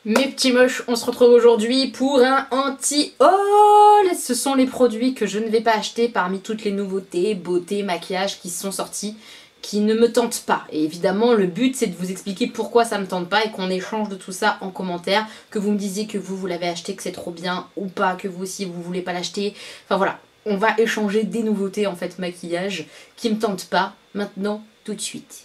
Mes petits moches, on se retrouve aujourd'hui pour un anti-haul. Ce sont les produits que je ne vais pas acheter parmi toutes les nouveautés, beauté, maquillage qui sont sortis, qui ne me tentent pas. Et évidemment, le but c'est de vous expliquer pourquoi ça me tente pas et qu'on échange de tout ça en commentaire, que vous me disiez que vous l'avez acheté, que c'est trop bien ou pas, que vous aussi vous voulez pas l'acheter. Enfin voilà, on va échanger des nouveautés en fait maquillage qui me tentent pas maintenant tout de suite.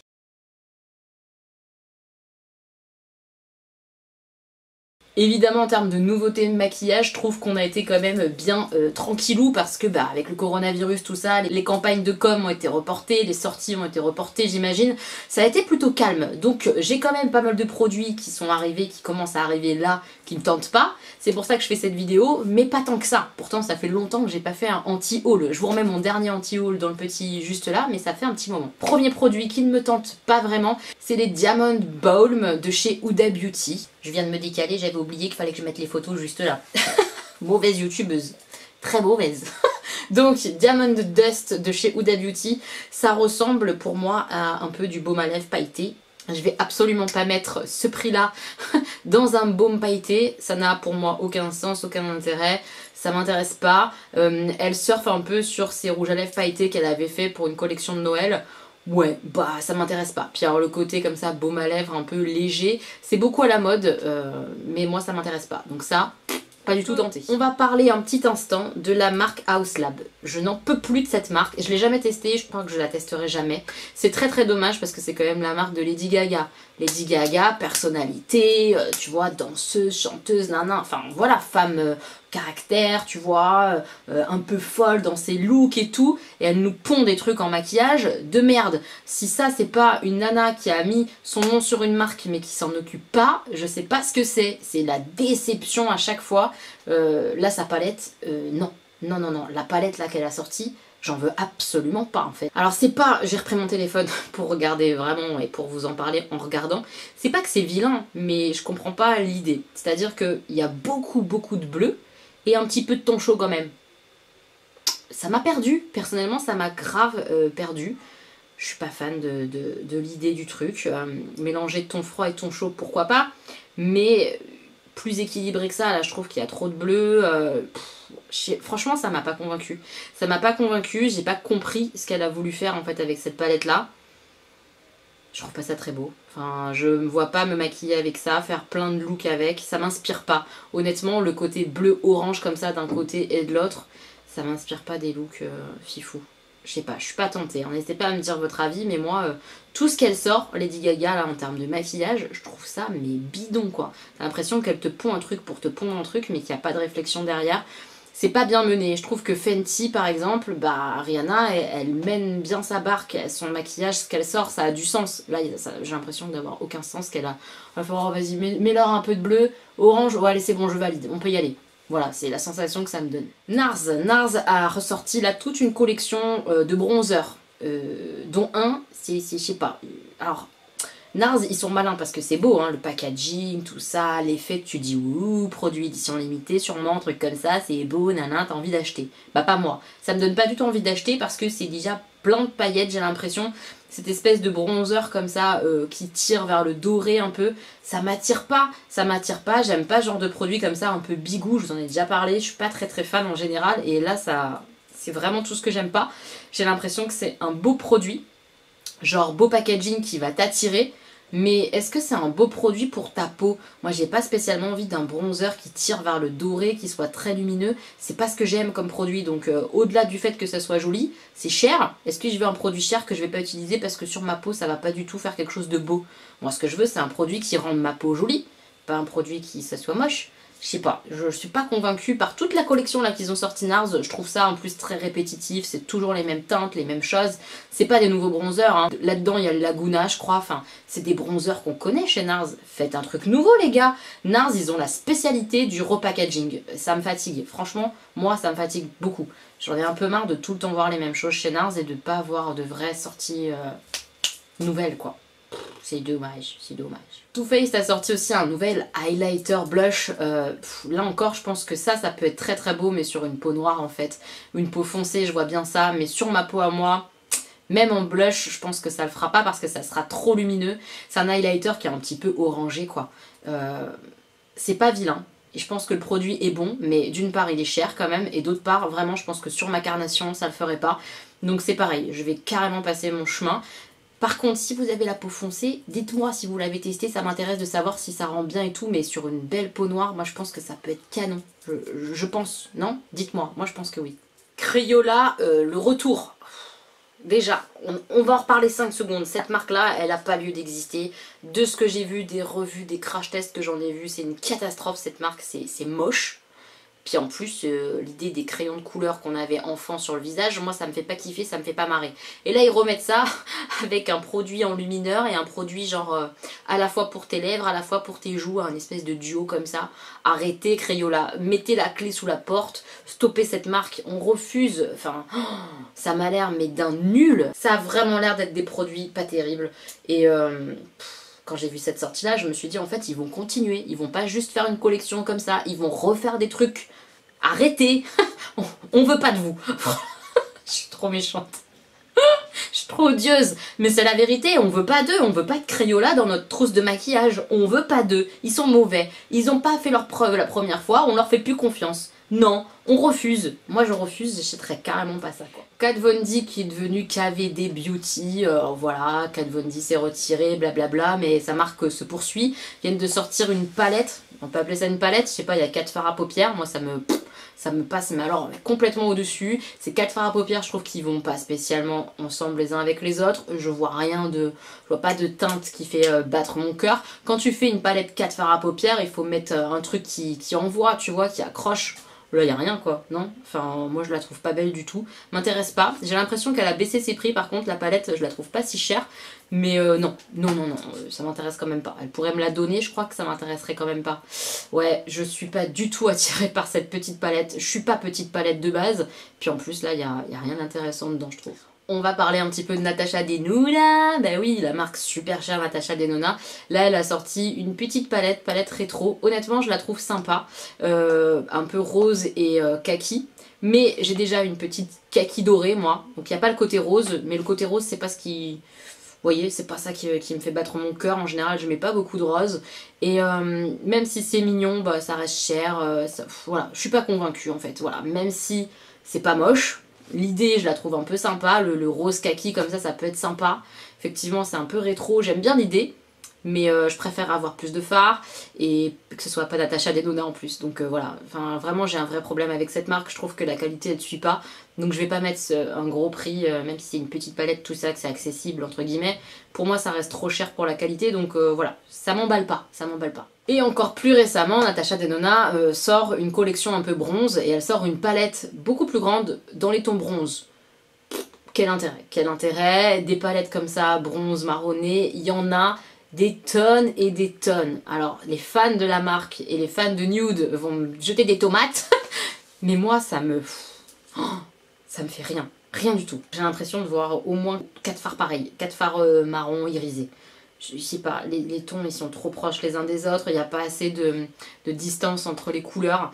Évidemment en termes de nouveautés de maquillage, je trouve qu'on a été quand même bien tranquillou parce que avec le coronavirus tout ça, les campagnes de com ont été reportées, les sorties ont été reportées j'imagine, ça a été plutôt calme. Donc j'ai quand même pas mal de produits qui sont arrivés, qui commencent à arriver là, qui me tentent pas. C'est pour ça que je fais cette vidéo, mais pas tant que ça. Pourtant ça fait longtemps que j'ai pas fait un anti-haul. Je vous remets mon dernier anti-haul dans le petit juste là, mais ça fait un petit moment. Premier produit qui ne me tente pas vraiment, c'est les Diamond Balm de chez Huda Beauty. Je viens de me décaler, j'avais oublié qu'il fallait que je mette les photos juste là. Mauvaise youtubeuse. Très mauvaise. Donc Diamond Dust de chez Huda Beauty, ça ressemble pour moi à un peu du baume à lèvres pailleté. Je vais absolument pas mettre ce prix là dans un baume pailleté, ça n'a pour moi aucun sens, aucun intérêt, ça m'intéresse pas. Elle surfe un peu sur ces rouges à lèvres pailletés qu'elle avait fait pour une collection de Noël. Ouais, ça m'intéresse pas. Puis alors le côté comme ça, baume à lèvres un peu léger, c'est beaucoup à la mode, mais moi ça m'intéresse pas. Donc ça, pas du tout tenté. On va parler un petit instant de la marque Haus Lab. Je n'en peux plus de cette marque. Je l'ai jamais testée, je crois que je la testerai jamais. C'est très très dommage parce que c'est quand même la marque de Lady Gaga. Lady Gaga, personnalité, tu vois, danseuse, chanteuse, nana, enfin voilà, femme caractère, tu vois, un peu folle dans ses looks et tout, et elle nous pond des trucs en maquillage de merde. Si ça c'est pas une nana qui a mis son nom sur une marque mais qui s'en occupe pas, je sais pas ce que c'est la déception à chaque fois. Là sa palette, non, la palette là qu'elle a sortie, j'en veux absolument pas en fait. Alors c'est pas, j'ai repris mon téléphone pour regarder vraiment et pour vous en parler en regardant, c'est pas que c'est vilain, mais je comprends pas l'idée. C'est-à-dire qu'il y a beaucoup de bleu et un petit peu de ton chaud quand même. Ça m'a perdu, personnellement ça m'a grave perdu. Je suis pas fan de l'idée du truc. Mélanger ton froid et ton chaud, pourquoi pas, mais plus équilibré que ça, là je trouve qu'il y a trop de bleu. Franchement ça m'a pas convaincu. Ça m'a pas convaincu, j'ai pas compris ce qu'elle a voulu faire en fait avec cette palette là. Je trouve pas ça très beau. Enfin, je me vois pas me maquiller avec ça, faire plein de looks avec, ça m'inspire pas. Honnêtement, le côté bleu-orange comme ça d'un côté et de l'autre, ça m'inspire pas des looks fifou. Je sais pas, je suis pas tentée. N'hésitez pas à me dire votre avis, mais moi, tout ce qu'elle sort, Lady Gaga, là, en termes de maquillage, je trouve ça, mais bidon, quoi. T'as l'impression qu'elle te pond un truc pour te pondre un truc, mais qu'il n'y a pas de réflexion derrière. C'est pas bien mené. Je trouve que Fenty, par exemple, Rihanna, elle mène bien sa barque. Son maquillage, ce qu'elle sort, ça a du sens. Là, j'ai l'impression d'avoir aucun sens qu'elle a. Il va falloir, oh, vas-y, mets-leur un peu de bleu, orange. Ouais, allez, c'est bon, je valide. On peut y aller. Voilà, c'est la sensation que ça me donne. Nars a ressorti là toute une collection de bronzers, dont un, c'est je sais pas. Alors, Nars, ils sont malins parce que c'est beau, hein, le packaging, tout ça, l'effet, tu dis ouh, produit édition limitée, sûrement, un truc comme ça, c'est beau, nana, t'as envie d'acheter. Bah pas moi, ça me donne pas du tout envie d'acheter parce que c'est déjà plein de paillettes, j'ai l'impression. Cette espèce de bronzer comme ça qui tire vers le doré un peu, ça m'attire pas, j'aime pas ce genre de produit comme ça un peu bigou, je vous en ai déjà parlé, je suis pas très fan en général et là ça c'est vraiment tout ce que j'aime pas. J'ai l'impression que c'est un beau produit, genre beau packaging qui va t'attirer, mais est-ce que c'est un beau produit pour ta peau? Moi j'ai pas spécialement envie d'un bronzer qui tire vers le doré, qui soit très lumineux, c'est pas ce que j'aime comme produit, donc au-delà du fait que ça soit joli, c'est cher. Est-ce que je veux un produit cher que je vais pas utiliser parce que sur ma peau ça va pas du tout faire quelque chose de beau? Moi ce que je veux c'est un produit qui rende ma peau jolie, pas un produit qui ça soit moche. Je sais pas, je suis pas convaincue par toute la collection là qu'ils ont sorti Nars, je trouve ça en plus très répétitif, c'est toujours les mêmes teintes, les mêmes choses, c'est pas des nouveaux bronzers, hein. Là-dedans il y a le Laguna je crois, enfin c'est des bronzers qu'on connaît chez Nars, faites un truc nouveau les gars. Nars ils ont la spécialité du repackaging, ça me fatigue, franchement moi ça me fatigue beaucoup, j'en ai un peu marre de tout le temps voir les mêmes choses chez Nars et de pas avoir de vraies sorties nouvelles quoi. C'est dommage, c'est dommage. Too Faced a sorti aussi un nouvel highlighter blush. Là encore, je pense que ça peut être très beau, mais sur une peau noire en fait. Ou une peau foncée, je vois bien ça. Mais sur ma peau à moi, même en blush, je pense que ça le fera pas parce que ça sera trop lumineux. C'est un highlighter qui est un petit peu orangé quoi. c'est pas vilain. Et je pense que le produit est bon, mais d'une part il est cher quand même, et d'autre part vraiment je pense que sur ma carnation ça le ferait pas. Donc c'est pareil, je vais carrément passer mon chemin. Par contre, si vous avez la peau foncée, dites-moi si vous l'avez testé, ça m'intéresse de savoir si ça rend bien et tout, mais sur une belle peau noire, moi je pense que ça peut être canon. Je pense, non? Dites-moi, moi je pense que oui. Crayola, le retour. Déjà, on va en reparler 5 secondes. Cette marque-là, elle n'a pas lieu d'exister. De ce que j'ai vu, des revues, des crash tests que j'en ai vu, c'est une catastrophe cette marque, c'est moche. Puis en plus, l'idée des crayons de couleur qu'on avait enfant sur le visage, moi ça me fait pas kiffer, ça me fait pas marrer. Et là ils remettent ça avec un produit enlumineur et un produit genre à la fois pour tes lèvres, à la fois pour tes joues, un espèce de duo comme ça. Arrêtez Crayola, mettez la clé sous la porte, stoppez cette marque, on refuse. Enfin, ça m'a l'air mais d'un nul. Ça a vraiment l'air d'être des produits pas terribles. Et quand j'ai vu cette sortie là, je me suis dit en fait ils vont continuer, ils vont pas juste faire une collection comme ça, ils vont refaire des trucs. Arrêtez. On veut pas de vous. Je suis trop méchante. Je suis trop odieuse. Mais c'est la vérité, on veut pas d'eux, on veut pas de Crayola dans notre trousse de maquillage. On veut pas d'eux. Ils sont mauvais. Ils ont pas fait leur preuve la première fois, on leur fait plus confiance. Non, on refuse. Moi je refuse, j'achèterais carrément pas ça quoi. Kat Von D qui est devenu KVD Beauty, voilà, Kat Von D s'est retiré, blablabla, mais sa marque se poursuit. Ils viennent de sortir une palette, on peut appeler ça une palette, je sais pas, il y a 4 fards à paupières, moi ça me passe, mais alors complètement au-dessus. Ces 4 fards à paupières, je trouve qu'ils vont pas spécialement ensemble les uns avec les autres. Je vois pas de teinte qui fait battre mon cœur. Quand tu fais une palette 4 fards à paupières, il faut mettre un truc qui envoie, tu vois, qui accroche. Là, il n'y a rien quoi, non? Enfin, moi je la trouve pas belle du tout. M'intéresse pas. J'ai l'impression qu'elle a baissé ses prix, par contre, la palette, je la trouve pas si chère. Mais non, ça m'intéresse quand même pas. Elle pourrait me la donner, je crois que ça m'intéresserait quand même pas. Ouais, je suis pas du tout attirée par cette petite palette. Je suis pas petite palette de base. Puis en plus, là, il y a rien d'intéressant dedans, je trouve. On va parler un petit peu de Natasha Denona. Bah oui, la marque super chère Natasha Denona. Là, elle a sorti une petite palette rétro. Honnêtement, je la trouve sympa. Un peu rose et kaki. Mais j'ai déjà une petite kaki dorée, moi. Donc il n'y a pas le côté rose. Mais le côté rose, c'est pas ce qui... Vous voyez, c'est pas ça qui me fait battre mon cœur. En général, je mets pas beaucoup de rose. Et même si c'est mignon, bah, ça reste cher. Voilà, je suis pas convaincue en fait. Voilà, même si c'est pas moche. L'idée, je la trouve un peu sympa, le rose kaki comme ça peut être sympa. Effectivement, c'est un peu rétro, j'aime bien l'idée, mais je préfère avoir plus de fards et que ce soit pas Natasha Denona en plus. Donc voilà, enfin, vraiment j'ai un vrai problème avec cette marque, je trouve que la qualité elle ne suit pas. Donc je vais pas mettre un gros prix, même si c'est une petite palette, tout ça, que c'est accessible entre guillemets. Pour moi ça reste trop cher pour la qualité, donc voilà, ça m'emballe pas, ça m'emballe pas. Et encore plus récemment, Natasha Denona sort une collection un peu bronze et elle sort une palette beaucoup plus grande dans les tons bronze. Quel intérêt? Quel intérêt? Des palettes comme ça, bronze, marronné, il y en a des tonnes et des tonnes. Alors les fans de la marque et les fans de nude vont me jeter des tomates, mais moi ça me fait rien. Rien du tout. J'ai l'impression de voir au moins 4 fards pareils, 4 fards marron irisés. Je sais pas, les tons ils sont trop proches les uns des autres, il n'y a pas assez de distance entre les couleurs.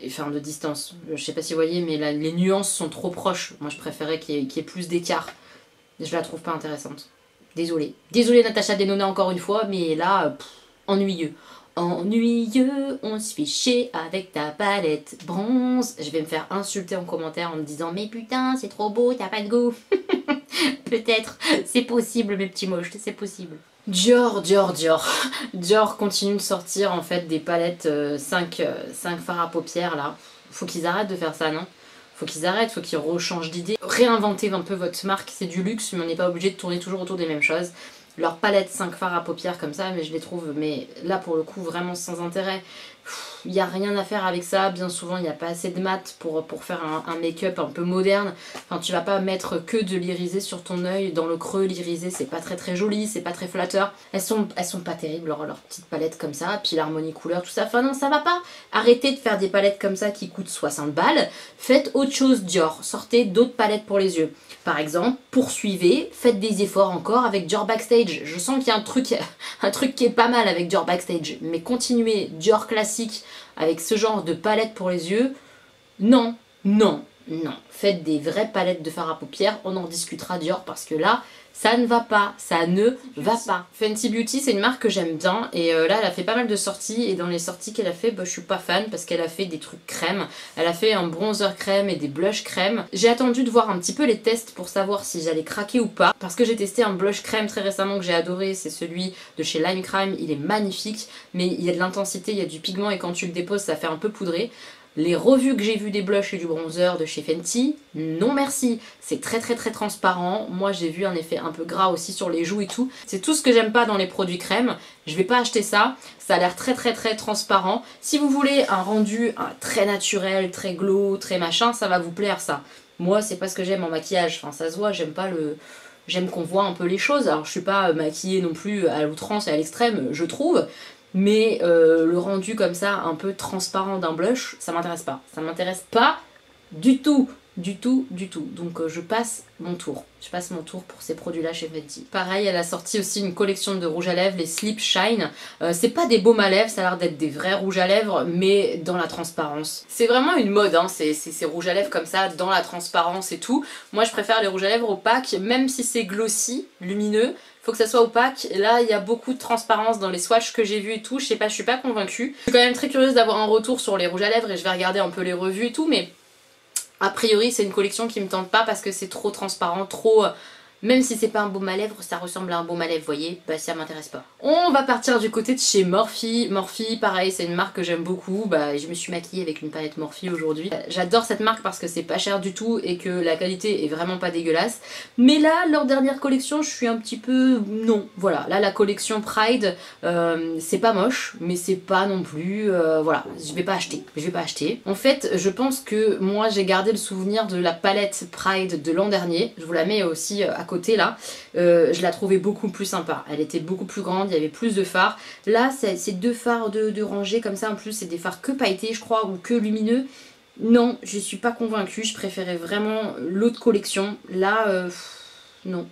Enfin de distance, je sais pas si vous voyez, mais là, les nuances sont trop proches. Moi je préférais qu'il y ait plus d'écart. Je la trouve pas intéressante. Désolée. Désolée Natasha Denona encore une fois, mais là, ennuyeux. Ennuyeux, on se fait chier avec ta palette bronze. Je vais me faire insulter en commentaire en me disant mais putain c'est trop beau, t'as pas de goût. Peut-être, c'est possible mes petits moches, c'est possible. Dior continue de sortir en fait des palettes 5 fards à paupières là. Faut qu'ils arrêtent de faire ça, non? Faut qu'ils arrêtent, faut qu'ils rechangent d'idée. Réinventez un peu votre marque, c'est du luxe, mais on n'est pas obligé de tourner toujours autour des mêmes choses. Leur palette 5 fards à paupières comme ça, mais je les trouve, mais là pour le coup vraiment sans intérêt. Il n'y a rien à faire avec ça, bien souvent il n'y a pas assez de mat pour faire un make-up un peu moderne. Enfin tu vas pas mettre que de l'irisé sur ton œil, dans le creux l'irisé c'est pas très joli, c'est pas très flatteur. Elles sont pas terribles leur petite palette comme ça, puis l'harmonie couleur tout ça, enfin non ça va pas. Arrêtez de faire des palettes comme ça qui coûtent 60 balles, faites autre chose Dior, sortez d'autres palettes pour les yeux. Par exemple, poursuivez, faites des efforts encore avec Dior Backstage. Je sens qu'il y a un truc qui est pas mal avec Dior Backstage, mais continuez Dior classique avec ce genre de palette pour les yeux, non, Non, faites des vraies palettes de fard à paupières, on en discutera Dior parce que là, ça ne va pas, ça ne va pas. Fenty Beauty, c'est une marque que j'aime bien et là, elle a fait pas mal de sorties et dans les sorties qu'elle a fait, bah, je suis pas fan parce qu'elle a fait des trucs crème. Elle a fait un bronzer crème et des blush crème. J'ai attendu de voir un petit peu les tests pour savoir si j'allais craquer ou pas parce que j'ai testé un blush crème très récemment que j'ai adoré, c'est celui de chez Lime Crime, il est magnifique mais il y a de l'intensité, il y a du pigment et quand tu le déposes, ça fait un peu poudré. Les revues que j'ai vues des blushs et du bronzer de chez Fenty, non merci. C'est très transparent. Moi j'ai vu un effet un peu gras aussi sur les joues et tout. C'est tout ce que j'aime pas dans les produits crème. Je vais pas acheter ça. Ça a l'air très transparent. Si vous voulez un rendu très naturel, très glow, très machin, ça va vous plaire ça. Moi c'est pas ce que j'aime en maquillage. Enfin ça se voit, j'aime pas le... J'aime qu'on voit un peu les choses. Alors je suis pas maquillée non plus à l'outrance et à l'extrême, je trouve. Mais le rendu comme ça, un peu transparent d'un blush, ça m'intéresse pas. Ça m'intéresse pas du tout. Donc je passe mon tour. Je passe mon tour pour ces produits-là chez Fenty. Pareil, elle a sorti aussi une collection de rouges à lèvres, les Sleep Shine. C'est pas des baumes à lèvres, ça a l'air d'être des vrais rouges à lèvres, mais dans la transparence. C'est vraiment une mode, hein, ces rouges à lèvres comme ça, dans la transparence et tout. Moi, je préfère les rouges à lèvres opaques, même si c'est glossy, lumineux. Faut que ça soit opaque. Et là, il y a beaucoup de transparence dans les swatchs que j'ai vus et tout. Je sais pas, je suis pas convaincue. Je suis quand même très curieuse d'avoir un retour sur les rouges à lèvres et je vais regarder un peu les revues et tout, mais a priori, c'est une collection qui me tente pas parce que c'est trop transparent, trop... Même si c'est pas un baume à lèvres, ça ressemble à un baume à lèvres, vous voyez, bah ça m'intéresse pas. On va partir du côté de chez Morphe. Morphe, pareil, c'est une marque que j'aime beaucoup. Bah, je me suis maquillée avec une palette Morphe aujourd'hui. J'adore cette marque parce que c'est pas cher du tout et que la qualité est vraiment pas dégueulasse. Mais là, leur dernière collection, je suis un petit peu... Non, voilà. Là, la collection Pride, c'est pas moche, mais c'est pas non plus... voilà, je vais pas acheter. Je vais pas acheter. En fait, je pense que moi, j'ai gardé le souvenir de la palette Pride de l'an dernier. Je vous la mets aussi à côté là, je la trouvais beaucoup plus sympa. Elle était beaucoup plus grande, il y avait plus de fards. Là, c'est deux fards de rangée comme ça, en plus c'est des fards que pailletés je crois, ou que lumineux. Non, je suis pas convaincue, je préférais vraiment l'autre collection. Là, non.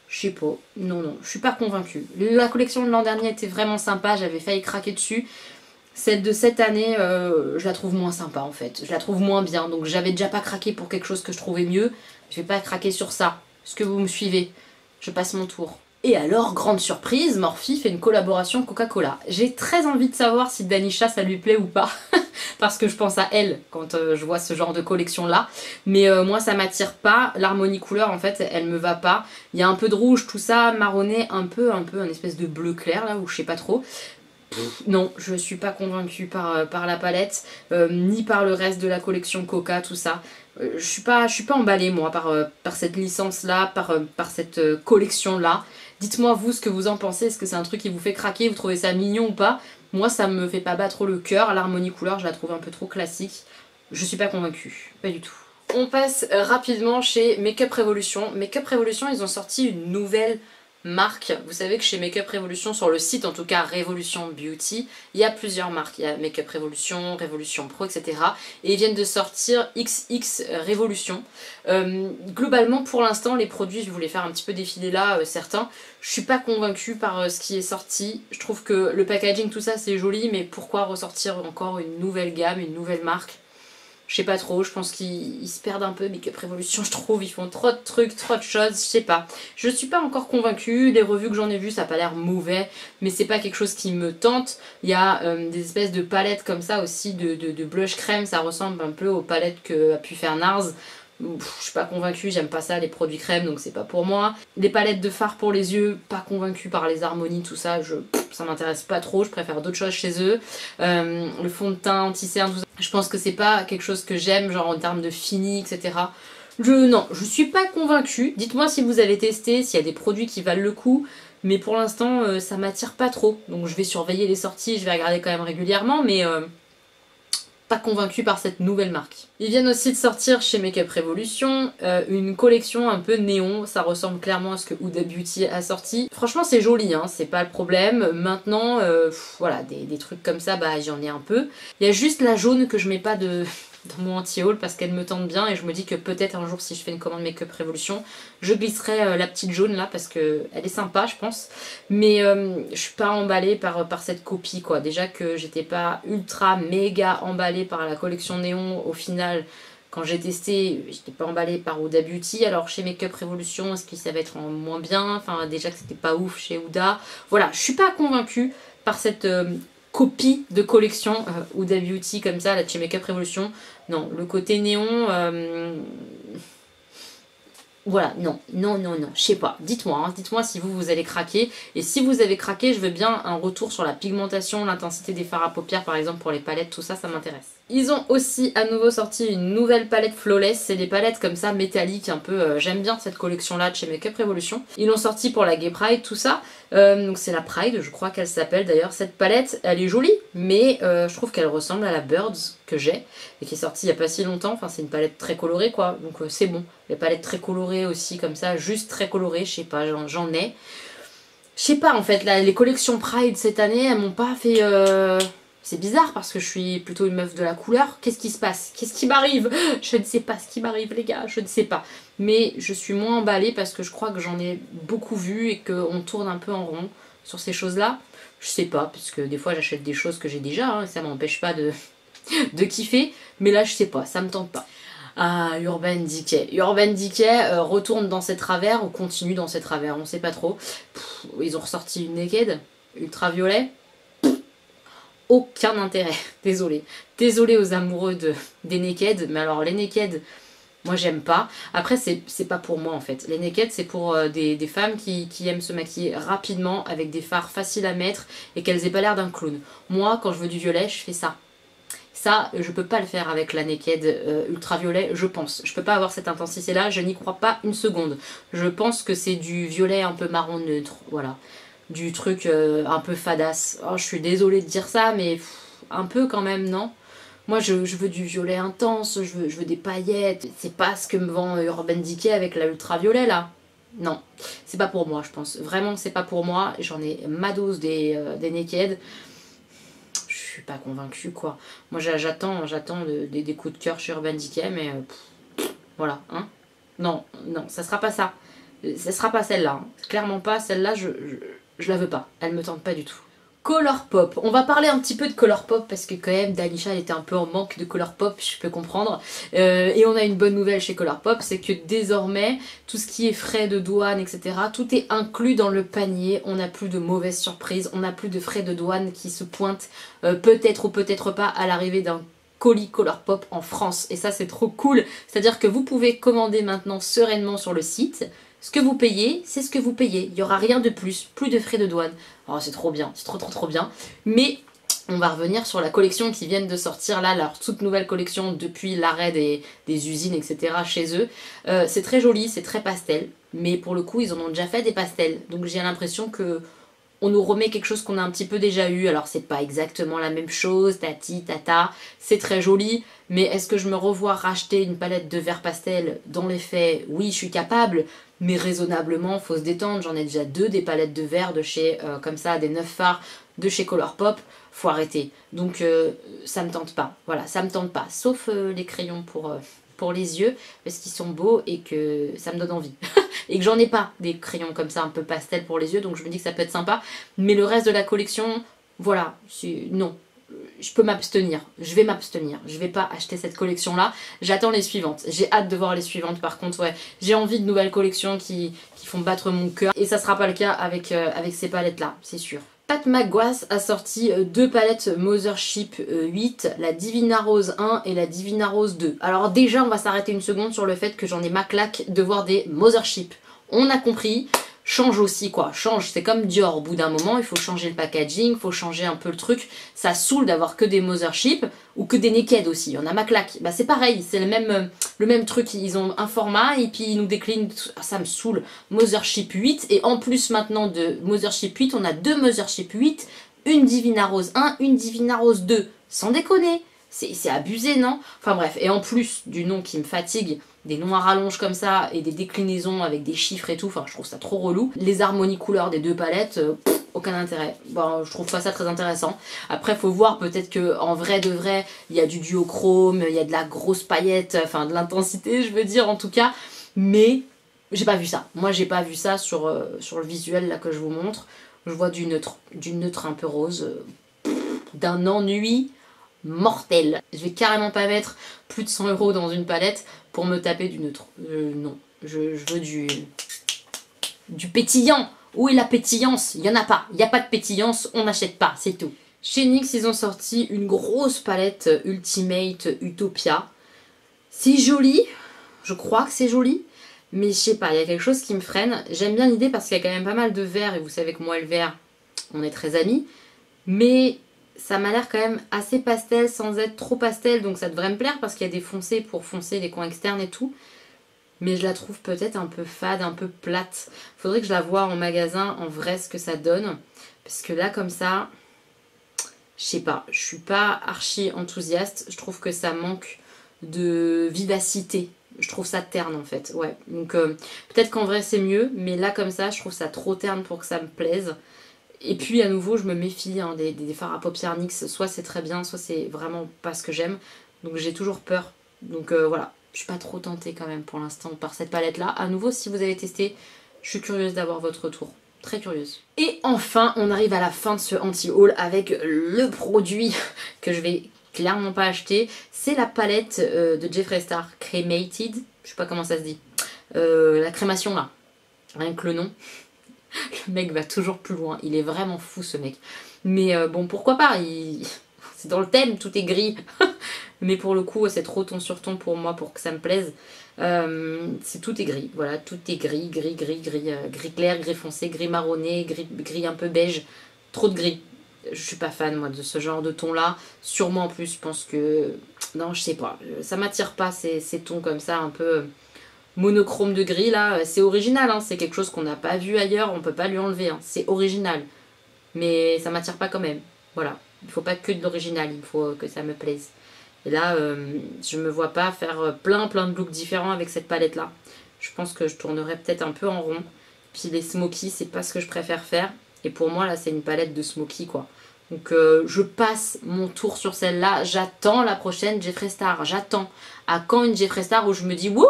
Je sais pas, non, je suis pas convaincue. La collection de l'an dernier était vraiment sympa, j'avais failli craquer dessus. Celle de cette année, je la trouve moins sympa en fait. Je la trouve moins bien, donc j'avais déjà pas craqué pour quelque chose que je trouvais mieux. Je vais pas craquer sur ça. Est-ce que vous me suivez? Je passe mon tour. Et alors, grande surprise, Morphe fait une collaboration Coca-Cola. J'ai très envie de savoir si Danisha ça lui plaît ou pas, parce que je pense à elle quand je vois ce genre de collection là. Mais moi ça m'attire pas, l'harmonie couleur en fait elle me va pas. Il y a un peu de rouge, tout ça, marronné, un peu un espèce de bleu clair là, ou je sais pas trop. Non, je suis pas convaincue par la palette, ni par le reste de la collection Coca, tout ça. Je suis pas emballée moi par cette licence là, par cette collection là. Dites-moi vous ce que vous en pensez, est-ce que c'est un truc qui vous fait craquer, vous trouvez ça mignon ou pas? Moi ça me fait pas battre le cœur, l'harmonie couleur je la trouve un peu trop classique. Je suis pas convaincue, pas du tout. On passe rapidement chez Makeup Revolution. Makeup Revolution ils ont sorti une nouvelle marque. Vous savez que chez Makeup Revolution, sur le site en tout cas Revolution Beauty, il y a plusieurs marques. Il y a Makeup Revolution, Revolution Pro, etc. Et ils viennent de sortir XX Revolution. Globalement, pour l'instant, les produits, je voulais faire un petit peu défiler là, certains. Je suis pas convaincue par ce qui est sorti. Je trouve que le packaging, tout ça, c'est joli, mais pourquoi ressortir encore une nouvelle gamme, une nouvelle marque? Je sais pas trop, je pense qu'ils se perdent un peu, Makeup Revolution, je trouve, ils font trop de trucs, trop de choses, je sais pas. Je suis pas encore convaincue, les revues que j'en ai vues, ça a pas l'air mauvais, mais c'est pas quelque chose qui me tente. Il y a des espèces de palettes comme ça aussi, de blush crème, ça ressemble un peu aux palettes que a pu faire NARS. Je suis pas convaincue, j'aime pas ça, les produits crème, donc c'est pas pour moi. Les palettes de fard pour les yeux, pas convaincue par les harmonies, tout ça, ça m'intéresse pas trop, je préfère d'autres choses chez eux. Le fond de teint anti-cerne, tout ça, je pense que c'est pas quelque chose que j'aime, genre en termes de fini, etc. Non, je suis pas convaincue. Dites-moi si vous avez testé, s'il y a des produits qui valent le coup. Mais pour l'instant, ça m'attire pas trop. Donc je vais surveiller les sorties, je vais regarder quand même régulièrement, mais... pas convaincue par cette nouvelle marque. Ils viennent aussi de sortir chez Makeup Revolution une collection un peu néon, ça ressemble clairement à ce que Huda Beauty a sorti. Franchement c'est joli, hein, c'est pas le problème. Maintenant, voilà, des trucs comme ça, bah j'en ai un peu. Il y a juste la jaune que je mets pas dans mon anti-haul parce qu'elle me tente bien et je me dis que peut-être un jour si je fais une commande Makeup Revolution je glisserai la petite jaune là parce que elle est sympa je pense, mais je suis pas emballée par cette copie quoi. Déjà que j'étais pas ultra méga emballée par la collection néon, au final Quand j'ai testé, j'étais pas emballée par Huda Beauty. Alors chez Makeup Revolution, est-ce que ça va être moins bien? Enfin déjà que c'était pas ouf chez Huda. Voilà, je suis pas convaincue par cette copie de collection Huda Beauty comme ça, là de chez Makeup Revolution. Non, le côté néon... Voilà, non, je sais pas. Dites-moi, hein, dites-moi si vous allez craquer. Et si vous avez craqué, je veux bien un retour sur la pigmentation, l'intensité des fards à paupières par exemple pour les palettes, tout ça, ça m'intéresse. Ils ont aussi à nouveau sorti une nouvelle palette Flawless, c'est des palettes comme ça métalliques un peu, j'aime bien cette collection là de chez Makeup Revolution. Ils l'ont sorti pour la Gay Pride, tout ça, donc c'est la Pride, je crois qu'elle s'appelle d'ailleurs. Cette palette, elle est jolie, mais je trouve qu'elle ressemble à la Birds que j'ai et qui est sortie il y a pas si longtemps, enfin c'est une palette très colorée quoi, donc c'est bon. Les palettes très colorées aussi comme ça, juste très colorées, je sais pas, j'en ai. Je sais pas en fait, là, les collections Pride cette année, elles m'ont pas fait... C'est bizarre parce que je suis plutôt une meuf de la couleur. Qu'est-ce qui se passe? Qu'est-ce qui m'arrive? Je ne sais pas ce qui m'arrive les gars, je ne sais pas. Mais je suis moins emballée parce que je crois que j'en ai beaucoup vu et qu'on tourne un peu en rond sur ces choses-là. Je sais pas, parce que des fois j'achète des choses que j'ai déjà, hein, et ça m'empêche pas de, de kiffer. Mais là je sais pas, ça me tente pas. Ah, Urban Decay. Urban Decay retourne dans ses travers ou continue dans ses travers, on sait pas trop. Ils ont ressorti une Naked, ultraviolet. Aucun intérêt, désolé. Désolé aux amoureux des Naked, mais alors les Naked, moi j'aime pas. Après c'est pas pour moi en fait. Les Naked c'est pour des femmes qui aiment se maquiller rapidement avec des fards faciles à mettre et qu'elles aient pas l'air d'un clown. Moi quand je veux du violet je fais ça. Ça, je peux pas le faire avec la Naked ultraviolet, je pense. Je peux pas avoir cette intensité-là, je n'y crois pas une seconde. Je pense que c'est du violet un peu marron neutre, voilà. Du truc un peu fadasse. Oh, je suis désolée de dire ça, mais un peu quand même, non? Moi, je veux du violet intense, je veux des paillettes. C'est pas ce que me vend Urban Decay avec la ultraviolet, là. Non, c'est pas pour moi, je pense. Vraiment, c'est pas pour moi. J'en ai ma dose des Naked. Je suis pas convaincue quoi. Moi j'attends des coups de cœur chez Urban Decay, mais voilà, hein. Non, ça sera pas ça. Ça sera pas celle-là. Hein. Clairement pas, celle-là je la veux pas. Elle me tente pas du tout. Colourpop. On va parler un petit peu de Colourpop parce que quand même Danisha elle était un peu en manque de Colourpop, je peux comprendre. Et on a une bonne nouvelle chez Colourpop, c'est que désormais tout ce qui est frais de douane, etc. tout est inclus dans le panier. On n'a plus de mauvaises surprises, on n'a plus de frais de douane qui se pointent peut-être ou peut-être pas à l'arrivée d'un colis Colourpop en France. Et ça c'est trop cool. C'est-à-dire que vous pouvez commander maintenant sereinement sur le site. Ce que vous payez, c'est ce que vous payez. Il n'y aura rien de plus de frais de douane. Oh, c'est trop bien, c'est trop bien. Mais on va revenir sur la collection qui viennent de sortir là, leur toute nouvelle collection depuis l'arrêt des usines, etc. chez eux. C'est très joli, c'est très pastel. Mais pour le coup, ils en ont déjà fait des pastels. Donc j'ai l'impression que on nous remet quelque chose qu'on a un petit peu déjà eu. Alors c'est pas exactement la même chose, tati, tata, c'est très joli. Mais est-ce que je me revois racheter une palette de vert pastel? Dans les faits, oui, je suis capable. Mais raisonnablement, faut se détendre. J'en ai déjà deux des palettes de verre de chez, comme ça, des 9 fards de chez Colourpop. Faut arrêter. Donc ça me tente pas. Voilà, ça me tente pas. Sauf les crayons pour les yeux, parce qu'ils sont beaux et que ça me donne envie. Et que j'en ai pas des crayons comme ça un peu pastel pour les yeux, donc je me dis que ça peut être sympa. Mais le reste de la collection, voilà, non. Je peux m'abstenir, je vais m'abstenir, je vais pas acheter cette collection là, j'attends les suivantes, j'ai hâte de voir les suivantes par contre, ouais, j'ai envie de nouvelles collections qui font battre mon cœur et ça sera pas le cas avec ces palettes là, c'est sûr. Pat McGrath a sorti deux palettes Mothership 8, la Divina Rose 1 et la Divina Rose 2. Alors déjà on va s'arrêter une seconde sur le fait que j'en ai ma claque de voir des Mothership. On a compris, change aussi quoi, change, c'est comme Dior, au bout d'un moment il faut changer le packaging, il faut changer un peu le truc, ça saoule d'avoir que des Mothership ou que des Naked aussi, on a ma claque, bah c'est pareil, c'est le même truc, ils ont un format et puis ils nous déclinent, ça me saoule, Mothership 8 et en plus maintenant de Mothership 8 on a deux Mothership 8, une Divina Rose 1, une Divina Rose 2, sans déconner. C'est abusé, non? Enfin bref, et en plus du nom qui me fatigue, des noms à rallonge comme ça, et des déclinaisons avec des chiffres et tout, enfin je trouve ça trop relou. Les harmonies couleurs des deux palettes, aucun intérêt. Bon, je trouve pas ça très intéressant. Après, faut voir, peut-être que en vrai de vrai, il y a du duochrome, il y a de la grosse paillette, enfin de l'intensité, je veux dire en tout cas, mais j'ai pas vu ça. Moi j'ai pas vu ça sur le visuel là que je vous montre. Je vois du neutre un peu rose, d'un ennui. mortel. Je vais carrément pas mettre plus de 100 € dans une palette pour me taper du neutre. Non, je veux du pétillant. Où est la pétillance? Il y en a pas. Il n'y a pas de pétillance, on n'achète pas, c'est tout. Chez NYX, ils ont sorti une grosse palette Ultimate Utopia. C'est joli, je crois que c'est joli, mais je sais pas, il y a quelque chose qui me freine. J'aime bien l'idée parce qu'il y a quand même pas mal de vert, et vous savez que moi le vert, on est très amis, mais ça m'a l'air quand même assez pastel sans être trop pastel, donc ça devrait me plaire parce qu'il y a des foncés pour foncer les coins externes et tout. Mais je la trouve peut-être un peu fade, un peu plate. Faudrait que je la voie en magasin, en vrai, ce que ça donne. Parce que là, comme ça, je sais pas, je suis pas archi enthousiaste. Je trouve que ça manque de vivacité. Je trouve ça terne en fait, ouais. Donc peut-être qu'en vrai c'est mieux, mais là comme ça, je trouve ça trop terne pour que ça me plaise. Et puis à nouveau, je me méfie hein, des fards à paupières NYX. Soit c'est très bien, soit c'est vraiment pas ce que j'aime. Donc j'ai toujours peur. Donc voilà. Je suis pas trop tentée quand même pour l'instant par cette palette là. À nouveau, si vous avez testé, je suis curieuse d'avoir votre retour. Très curieuse. Et enfin, on arrive à la fin de ce anti-haul avec le produit que je vais clairement pas acheter. C'est la palette de Jeffree Star Cremated. Je sais pas comment ça se dit. La crémation là. Rien que le nom. Le mec va toujours plus loin. Il est vraiment fou ce mec. Mais bon, pourquoi pas. C'est dans le thème, tout est gris. Mais pour le coup, c'est trop ton sur ton pour moi, pour que ça me plaise. Tout est gris, voilà, tout est gris, gris clair, gris foncé, gris marronné, gris un peu beige. Trop de gris. Je suis pas fan, moi, de ce genre de ton-là. Sûrement en plus, je pense que... Non, je sais pas. Ça m'attire pas, ces tons comme ça, un peu monochrome de gris, là. C'est original, hein. C'est quelque chose qu'on n'a pas vu ailleurs, on peut pas lui enlever. Hein. C'est original. Mais ça m'attire pas quand même. Voilà. Il faut pas que de l'original, il faut que ça me plaise. Et là, je me vois pas faire plein de looks différents avec cette palette là. Je pense que je tournerai peut-être un peu en rond. Puis les smoky, c'est pas ce que je préfère faire. Et pour moi, là, c'est une palette de smoky, quoi. Donc je passe mon tour sur celle-là. J'attends la prochaine Jeffree Star. J'attends. À quand une Jeffree Star où je me dis, wouh,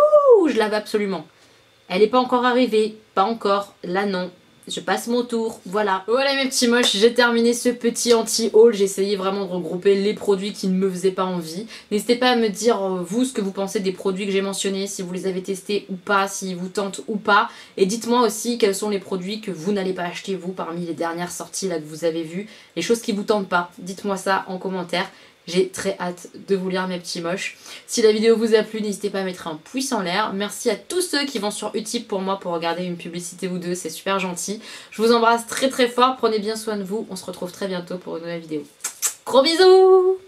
je la veux absolument. Elle n'est pas encore arrivée. Pas encore. Là, non. Je passe mon tour, voilà. Voilà mes petits moches, j'ai terminé ce petit anti-haul. J'ai essayé vraiment de regrouper les produits qui ne me faisaient pas envie. N'hésitez pas à me dire, vous, ce que vous pensez des produits que j'ai mentionnés, si vous les avez testés ou pas, s'ils vous tentent ou pas. Et dites-moi aussi quels sont les produits que vous n'allez pas acheter, vous, parmi les dernières sorties là que vous avez vues. Les choses qui vous tentent pas, dites-moi ça en commentaire. J'ai très hâte de vous lire mes petits moches. Si la vidéo vous a plu, n'hésitez pas à mettre un pouce en l'air. Merci à tous ceux qui vont sur Utip pour moi pour regarder une publicité ou deux, c'est super gentil. Je vous embrasse très fort, prenez bien soin de vous. On se retrouve très bientôt pour une nouvelle vidéo. Gros bisous!